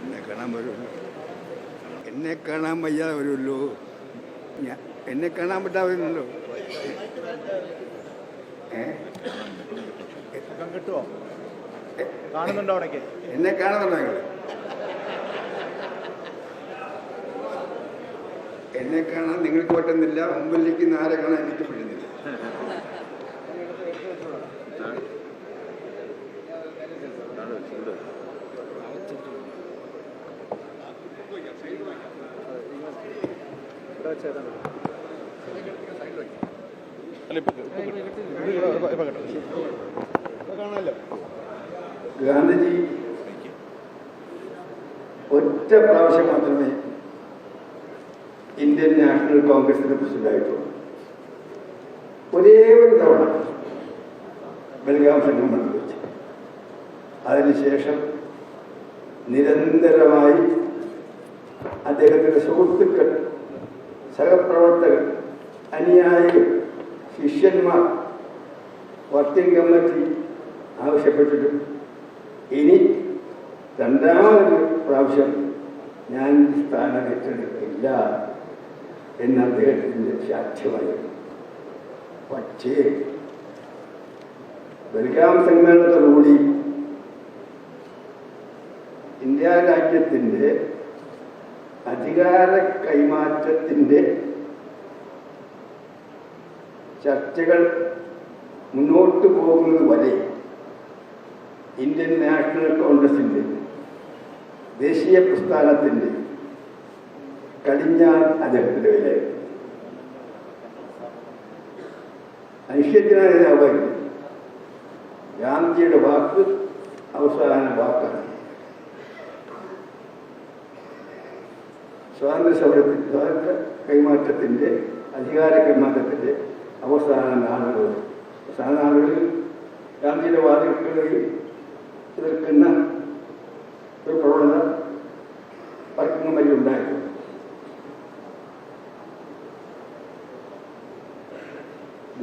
എന്നെ കാണാൻ വരുമല്ലോ, എന്നെ കാണാൻ വയ്യാതെ വരുമല്ലോ, എന്നെ കാണാൻ പറ്റാവുന്നല്ലോ. കിട്ടുമോ? കാണുന്നുണ്ടോ? അവിടേക്ക് എന്നെ കാണുന്നുണ്ടോ? എന്നെ കാണാൻ നിങ്ങൾക്ക് പറ്റുന്നില്ല, മുമ്പിലേക്ക് ആരെ കാണാൻ എനിക്ക് പറ്റുന്നില്ല. ഗാന്ധിജി ഒറ്റ പ്രാവശ്യം മാത്രമേ ഇന്ത്യൻ നാഷണൽ കോൺഗ്രസിന്റെ പ്രസിഡന്റായിട്ടുള്ളൂ. ഒരേ ഒരു തവണ ബൽഗാം സംഗമത്തിൽ വെച്ച്. അതിനുശേഷം നിരന്തരമായി അദ്ദേഹത്തിൻ്റെ സുഹൃത്തുക്കൾ, സഹപ്രവർത്തകർ, അനുയായികൾ, ശിഷ്യന്മാർ, വർക്കിംഗ് കമ്മിറ്റി ആവശ്യപ്പെട്ടിട്ടും ഇനി രണ്ടാമതൊരു പ്രാവശ്യം ഞാൻ സ്ഥാനം ഏറ്റെടുക്കില്ല എന്ന് അദ്ദേഹത്തിൻ്റെ സാക്ഷ്യമായിരുന്നു. പക്ഷേ ബൽഗാം സമ്മേളനത്തോടുകൂടി ഇന്ത്യ രാജ്യത്തിൻ്റെ അധികാര കൈമാറ്റത്തിൻ്റെ ചർച്ചകൾ മുന്നോട്ട് പോകുന്നത് വരെ ഇന്ത്യൻ നാഷണൽ കോൺഗ്രസിൻ്റെ ദേശീയ പ്രസ്ഥാനത്തിൻ്റെ കടിഞ്ഞാൺ അദ്ദേഹത്തിൻ്റെ കയ്യിലായിരുന്നു. ഐക്യത്തിനായ നേതാവായിരുന്നു. ഗാന്ധിജിയുടെ വാക്ക് അവസാന വാക്കാണ്. സ്വാതന്ത്ര്യ കൈമാറ്റത്തിൻ്റെ അധികാര കൈമാറ്റത്തിൻ്റെ അവസാന നാളുകളിൽ ഗാന്ധിജിയുടെ വാദങ്ങളെയും എതിർക്കുന്ന ഒരു പ്രവണത വർക്കിംഗ് കമ്മിറ്റി ഉണ്ടായിരുന്നു.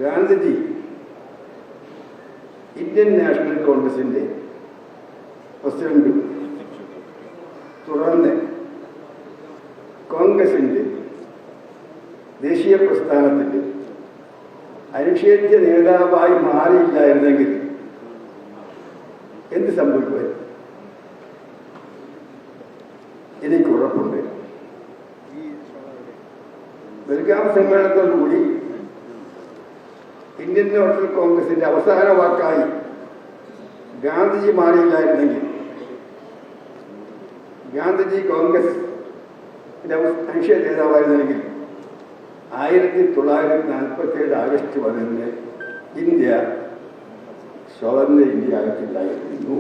ഗാന്ധിജി ഇന്ത്യൻ നാഷണൽ കോൺഗ്രസിൻ്റെ പ്രസിഡന്റും തുടർന്ന് കോൺഗ്രസിൻ്റെ ദേശീയ പ്രസ്ഥാനത്തിൻ്റെ അനിഷേധ്യ നേതാവായി മാറിയില്ലായിരുന്നെങ്കിൽ എന്ത് സംഭവിക്കുമായിരുന്നു? എനിക്ക് ഉറപ്പുണ്ട്. ബൽഗാം സമ്മേളനത്തോടുകൂടി ഇന്ത്യൻ നാഷണൽ കോൺഗ്രസിന്റെ അവസാന വാക്കായി ഗാന്ധിജി മാറിയില്ലായിരുന്നെങ്കിൽ, ഗാന്ധിജി കോൺഗ്രസ് അനിഷേധ്യ നേതാവായിരുന്നെങ്കിൽ 1947 ആഗസ്റ്റ് 11 ഇന്ത്യ സ്വതന്ത്ര ഇന്ത്യ ആയിട്ടില്ലായിരുന്നു.